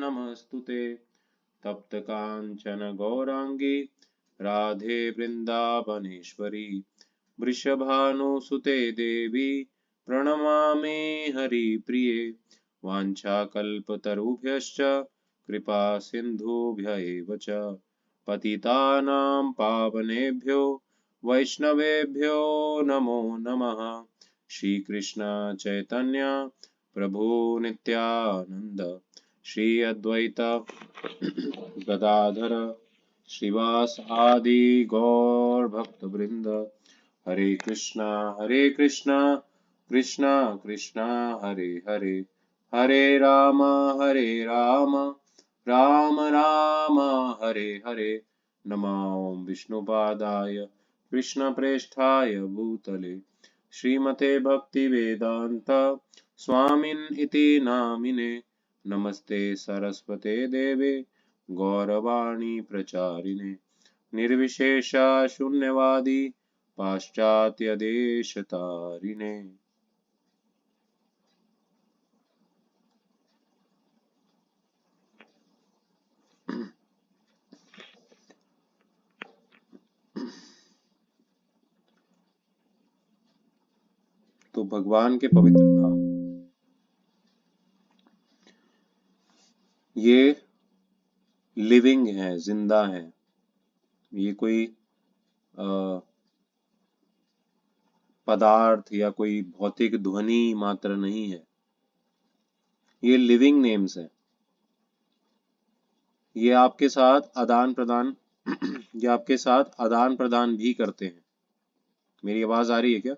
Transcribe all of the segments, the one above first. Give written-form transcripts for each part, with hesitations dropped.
नमस्तुते। तप्त कांचन गौरांगी राधे वृंदावनेश्वरी, वृषभानुसुते देवी प्रणमामि हरिप्रिये। वाञ्छाकल्पतरुभ्यश्च कृपा सिन्धुभ्य एव च पतितानां पावनेभ्यो वैष्णवेभ्यो नमो नमः। श्री कृष्ण चैतन्य प्रभु नित्यानंद, श्री अद्वैत गदाधर श्रीवास आदि गौर भक्त वृंद। हरे कृष्णा कृष्णा कृष्णा हरे हरे, हरे राम राम राम हरे हरे। नमो विष्णुपादाय कृष्णप्रेष्ठाय भूतले श्रीमते भक्तिवेदांत स्वामिन् इति नामिने। नमस्ते सरस्वते देवे गौरवाणी प्रचारिणे, निर्विशेष शून्यवादी पाश्चात्य देशतारिणे। तो भगवान के पवित्र नाम, ये लिविंग है, जिंदा है। ये कोई पदार्थ या कोई भौतिक ध्वनि मात्र नहीं है। ये लिविंग नेम्स है। ये आपके साथ आदान प्रदान ये आपके साथ आदान प्रदान भी करते हैं। मेरी आवाज आ रही है क्या?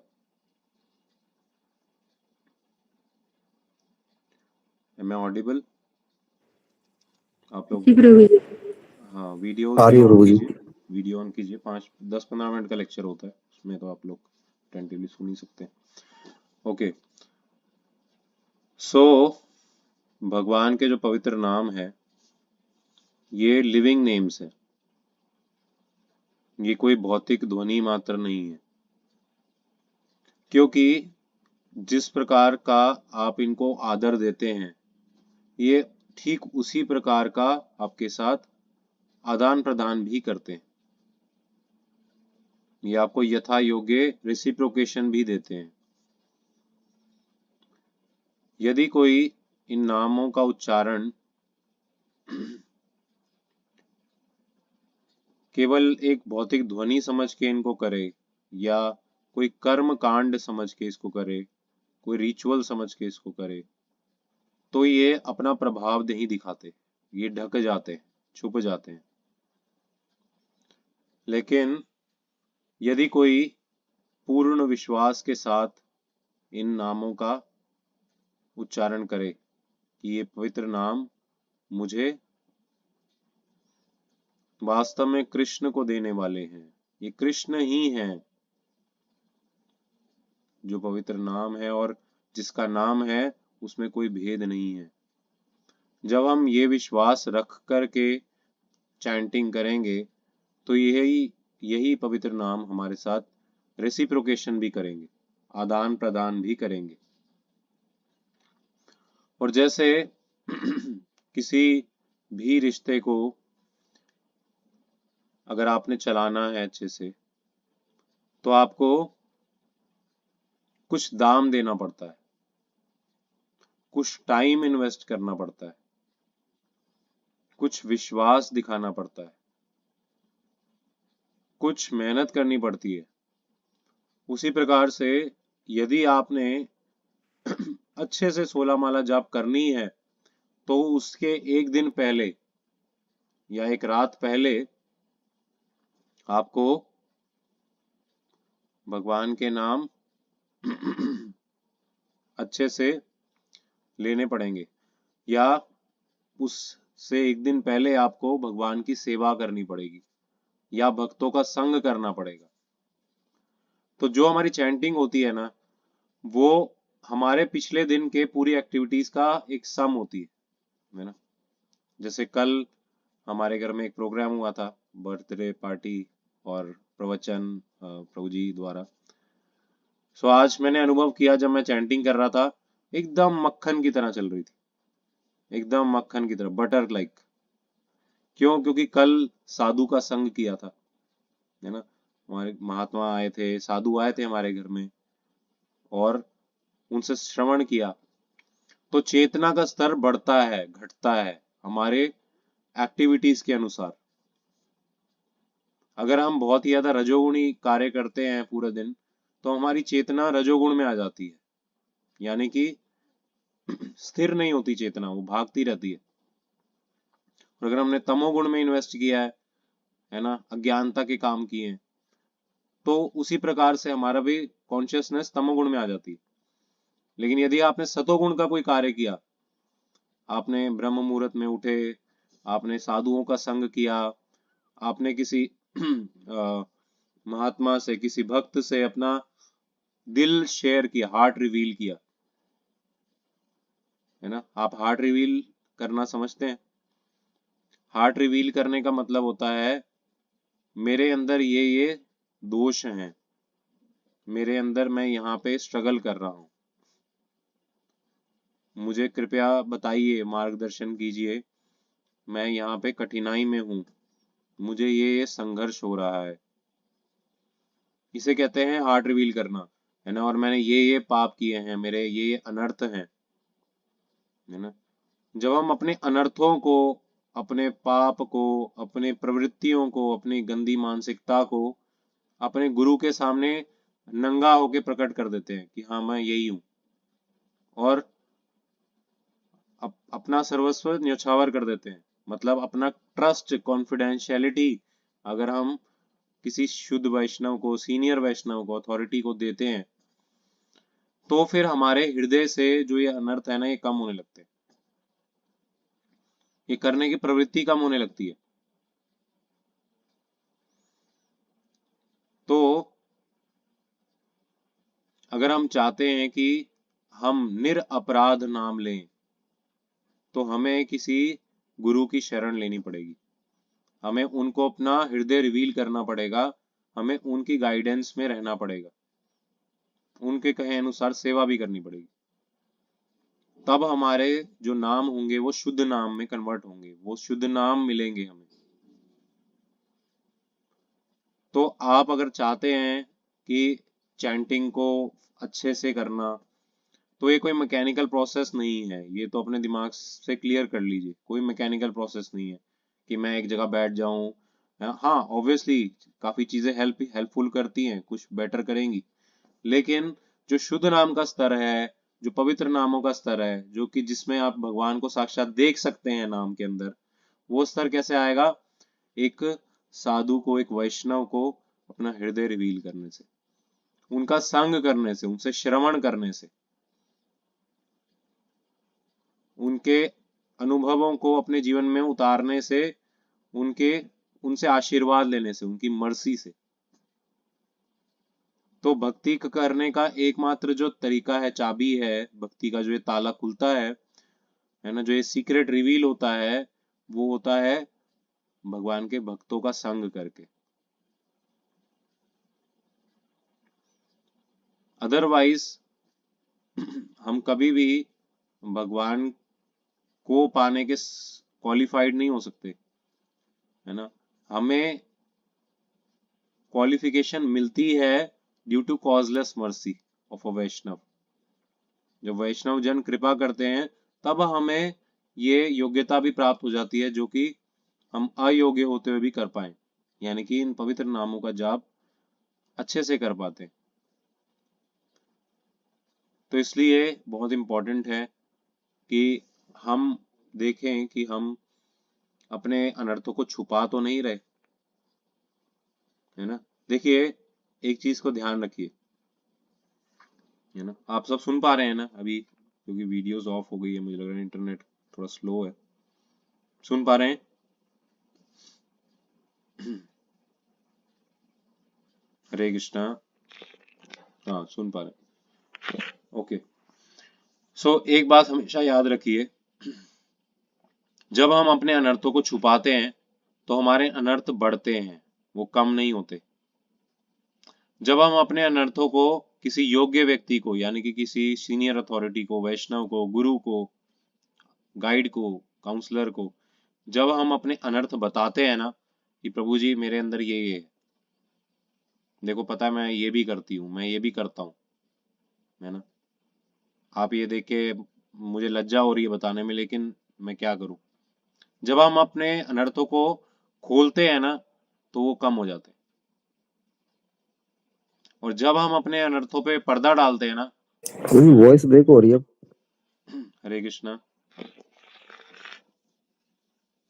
मैं ऑडिबल? आप लोग? जी प्रभु जी। हाँ, वीडियो आ रही है प्रभु जी। वीडियो ऑन कीजिए। 10-15 मिनट का लेक्चर होता है, उसमें तो आप लोग अटेंटिवली सुन ही सकते हैं। ओके, सो भगवान के जो पवित्र नाम है ये लिविंग नेम्स है। ये कोई भौतिक ध्वनि मात्र नहीं है, क्योंकि जिस प्रकार का आप इनको आदर देते हैं ये ठीक उसी प्रकार का आपके साथ आदान प्रदान भी करते हैं। ये आपको यथा योग्य रेसिप्रोकेशन भी देते हैं। यदि कोई इन नामों का उच्चारण केवल एक भौतिक ध्वनि समझ के इनको करे या कोई कर्म कांड समझ के इसको करे, कोई रिचुअल समझ के इसको करे, तो ये अपना प्रभाव नहीं दिखाते, ये ढक जाते हैं, छुप जाते हैं। लेकिन यदि कोई पूर्ण विश्वास के साथ इन नामों का उच्चारण करे कि ये पवित्र नाम मुझे वास्तव में कृष्ण को देने वाले हैं, ये कृष्ण ही हैं जो पवित्र नाम है, और जिसका नाम है उसमें कोई भेद नहीं है। जब हम ये विश्वास रख कर के चैंटिंग करेंगे तो यही पवित्र नाम हमारे साथ रेसिप्रोकेशन भी करेंगे, आदान प्रदान भी करेंगे। और जैसे किसी भी रिश्ते को अगर आपने चलाना है अच्छे से, तो आपको कुछ दाम देना पड़ता है, कुछ टाइम इन्वेस्ट करना पड़ता है, कुछ विश्वास दिखाना पड़ता है, कुछ मेहनत करनी पड़ती है। उसी प्रकार से यदि आपने अच्छे से 16 माला जाप करनी है तो उसके एक दिन पहले या एक रात पहले आपको भगवान के नाम अच्छे से लेने पड़ेंगे, या उससे एक दिन पहले आपको भगवान की सेवा करनी पड़ेगी या भक्तों का संग करना पड़ेगा। तो जो हमारी चैंटिंग होती है ना, वो हमारे पिछले दिन के पूरी एक्टिविटीज का एक सम होती है ना। जैसे कल हमारे घर में एक प्रोग्राम हुआ था, बर्थडे पार्टी और प्रवचन प्रभु जी द्वारा। सो आज मैंने अनुभव किया, जब मैं चैंटिंग कर रहा था एकदम मक्खन की तरह चल रही थी, एकदम मक्खन की तरह, बटर लाइक। क्यों? क्योंकि कल साधु का संग किया था, है ना। हमारे महात्मा आए थे, साधु आए थे हमारे घर में, और उनसे श्रवण किया, तो चेतना का स्तर बढ़ता है, घटता है हमारे एक्टिविटीज के अनुसार। अगर हम बहुत ही ज्यादा रजोगुणी कार्य करते हैं पूरे दिन, तो हमारी चेतना रजोगुण में आ जाती है, यानी कि स्थिर नहीं होती चेतना, वो भागती रहती है। और अगर हमने तमोगुण में इन्वेस्ट किया है ना, अज्ञानता के काम किए हैं, तो उसी प्रकार से हमारा भी कॉन्शियसनेस तमोगुण में आ जाती है। लेकिन यदि आपने सतोगुण का कोई कार्य किया, आपने ब्रह्म मुहूर्त में उठे, आपने साधुओं का संग किया, आपने किसी महात्मा से, किसी भक्त से अपना दिल शेयर किया, हार्ट रिवील किया, है ना। आप हार्ट रिवील करना समझते हैं? हार्ट रिवील करने का मतलब होता है, मेरे अंदर ये दोष हैं, मेरे अंदर मैं यहाँ पे स्ट्रगल कर रहा हूँ, मुझे कृपया बताइए, मार्गदर्शन कीजिए, मैं यहाँ पे कठिनाई में हूँ, मुझे ये संघर्ष हो रहा है। इसे कहते हैं हार्ट रिवील करना, है ना। और मैंने ये पाप किए हैं, मेरे ये अनर्थ हैं, है ना। जब हम अपने अनर्थों को, अपने पाप को, अपने प्रवृत्तियों को, अपनी गंदी मानसिकता को अपने गुरु के सामने नंगा होके प्रकट कर देते हैं कि हाँ मैं यही हूँ, और अपना सर्वस्व न्यौछावर कर देते हैं, मतलब अपना ट्रस्ट, कॉन्फिडेंशियलिटी अगर हम किसी शुद्ध वैष्णव को, सीनियर वैष्णव को, अथॉरिटी को देते हैं, तो फिर हमारे हृदय से जो ये अनर्थ है ना, ये कम होने लगते हैं, ये करने की प्रवृत्ति कम होने लगती है। तो अगर हम चाहते हैं कि हम निरअपराध नाम लें, तो हमें किसी गुरु की शरण लेनी पड़ेगी, हमें उनको अपना हृदय रिवील करना पड़ेगा, हमें उनकी गाइडेंस में रहना पड़ेगा, उनके कहे अनुसार सेवा भी करनी पड़ेगी। तब हमारे जो नाम होंगे वो शुद्ध नाम में कन्वर्ट होंगे, वो शुद्ध नाम मिलेंगे हमें। तो आप अगर चाहते हैं कि चैंटिंग को अच्छे से करना, तो ये कोई मैकेनिकल प्रोसेस नहीं है, ये तो अपने दिमाग से क्लियर कर लीजिए, कोई मैकेनिकल प्रोसेस नहीं है कि मैं एक जगह बैठ जाऊं। हाँ ऑब्वियसली काफी चीजें हेल्पफुल करती हैं, कुछ बेटर करेंगी, लेकिन जो शुद्ध नाम का स्तर है, जो पवित्र नामों का स्तर है, जो कि जिसमें आप भगवान को साक्षात देख सकते हैं नाम के अंदर, वो स्तर कैसे आएगा? एक साधु को, एक वैष्णव को अपना हृदय रिवील करने से, उनका संग करने से, उनसे श्रवण करने से, उनके अनुभवों को अपने जीवन में उतारने से, उनके उनसे आशीर्वाद लेने से, उनकी मर्सी से। तो भक्ति करने का एकमात्र जो तरीका है, चाबी है भक्ति का, जो ये ताला खुलता है ना, जो ये सीक्रेट रिवील होता है, वो होता है भगवान के भक्तों का संग करके। अदरवाइज हम कभी भी भगवान को पाने के क्वालिफाइड नहीं हो सकते, है ना। हमें क्वालिफिकेशन मिलती है due to causeless mercy of a Vaishnava. जब वैष्णव जन कृपा करते हैं, तब हमें ये योग्यता भी प्राप्त हो जाती है, जो कि हम अयोग्य होते हुए भी कर पाए, यानी कि इन पवित्र नामों का जाप अच्छे से कर पाते हैं। तो इसलिए बहुत इम्पोर्टेंट है कि हम देखें कि हम अपने अनर्थों को छुपा तो नहीं रहे, है ना। देखिए, एक चीज को ध्यान रखिए, है ना। आप सब सुन पा रहे हैं ना अभी? क्योंकि वीडियोस ऑफ हो गई है, मुझे लग रहा है इंटरनेट थोड़ा स्लो है। सुन पा रहे हैं? हरे कृष्णा। हाँ सुन पा रहे हैं, ओके। सो एक बात हमेशा याद रखिए, जब हम अपने अनर्थों को छुपाते हैं, तो हमारे अनर्थ बढ़ते हैं, वो कम नहीं होते। जब हम अपने अनर्थों को किसी योग्य व्यक्ति को, यानी कि किसी सीनियर अथॉरिटी को, वैष्णव को, गुरु को गाइड को, काउंसलर को, जब हम अपने अनर्थ बताते हैं ना कि प्रभु जी मेरे अंदर ये है, देखो पता है मैं ये भी करती हूँ, मैं ये भी करता हूँ, है ना, आप ये देख के मुझे लज्जा हो रही है बताने में, लेकिन मैं क्या करूँ। जब हम अपने अनर्थों को खोलते हैं ना तो वो कम हो जाते हैं, और जब हम अपने अनर्थों पे पर्दा डालते हैं ना। वॉइस ब्रेक हो रही है। हरे कृष्णा,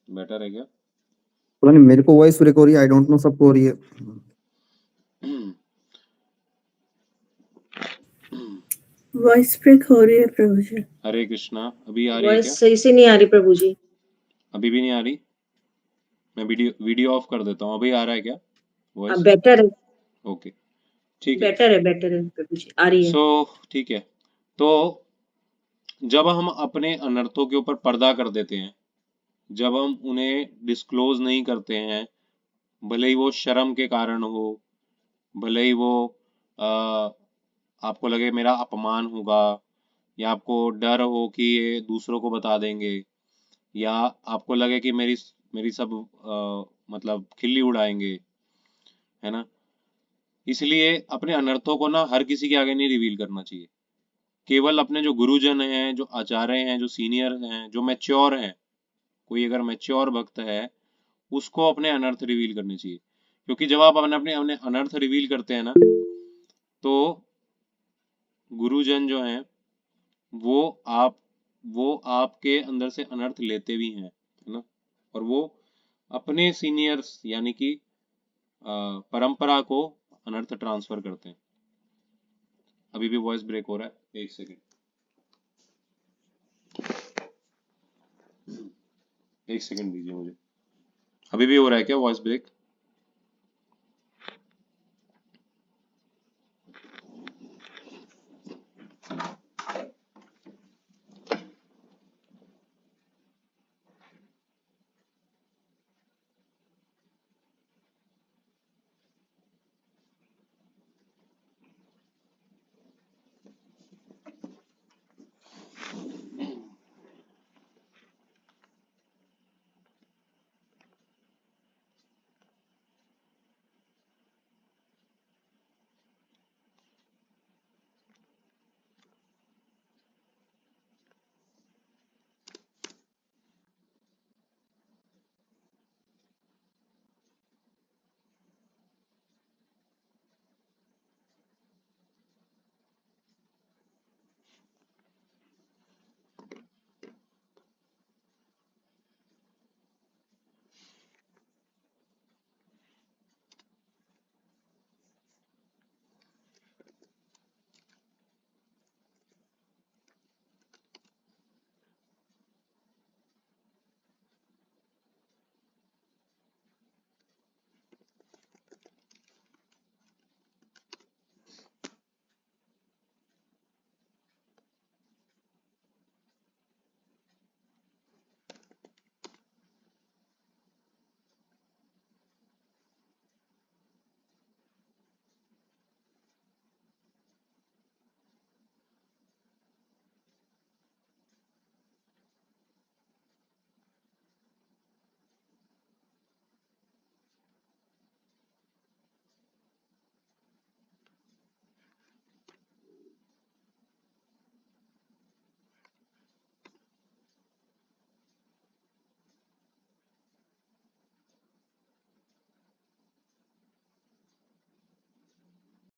बेटर है क्या? पता नहीं, मेरे को वॉइस ब्रेक हो रही है, आई डोंट नो सबको हो रही है। वॉइस ब्रेक हो रही है प्रभु जी। हरे कृष्णा, अभी आ रही है क्या? वॉइस सही से नहीं आ रही प्रभु जी। अभी भी नहीं आ रही? मैं वीडियो ऑफ कर देता हूँ। अभी आ रहा है क्या वॉइस? बेटर है, ओके, ठीक है। बेटर है प्रभु जी, आ रही है। ठीक है। तो जब हम अपने अनर्थों के ऊपर पर्दा कर देते हैं, जब हम उन्हें डिस्क्लोज नहीं करते हैं, भले ही वो शर्म के कारण हो, भले ही वो आपको लगे मेरा अपमान होगा, या आपको डर हो कि ये दूसरों को बता देंगे, या आपको लगे कि मेरी मेरी सब मतलब खिल्ली उड़ाएंगे, है ना, इसलिए अपने अनर्थों को ना हर किसी के आगे नहीं रिवील करना चाहिए। केवल अपने जो गुरुजन हैं, जो आचार्य हैं, जो सीनियर हैं, जो मैच्योर हैं, कोई अगर मैच्योर भक्त है उसको अपने अनर्थ रिवील करने चाहिए। क्योंकि जब आप अपने अपने अपने अनर्थ रिवील करते हैं ना तो गुरुजन जो हैं वो आप वो आपके अंदर से अनर्थ लेते भी हैं, है ना, और वो अपने सीनियर्स यानी कि परंपरा को अनर्थ ट्रांसफर करते हैं। अभी भी वॉइस ब्रेक हो रहा है, एक सेकेंड, एक सेकेंड दीजिए मुझे। अभी भी हो रहा है क्या वॉइस ब्रेक?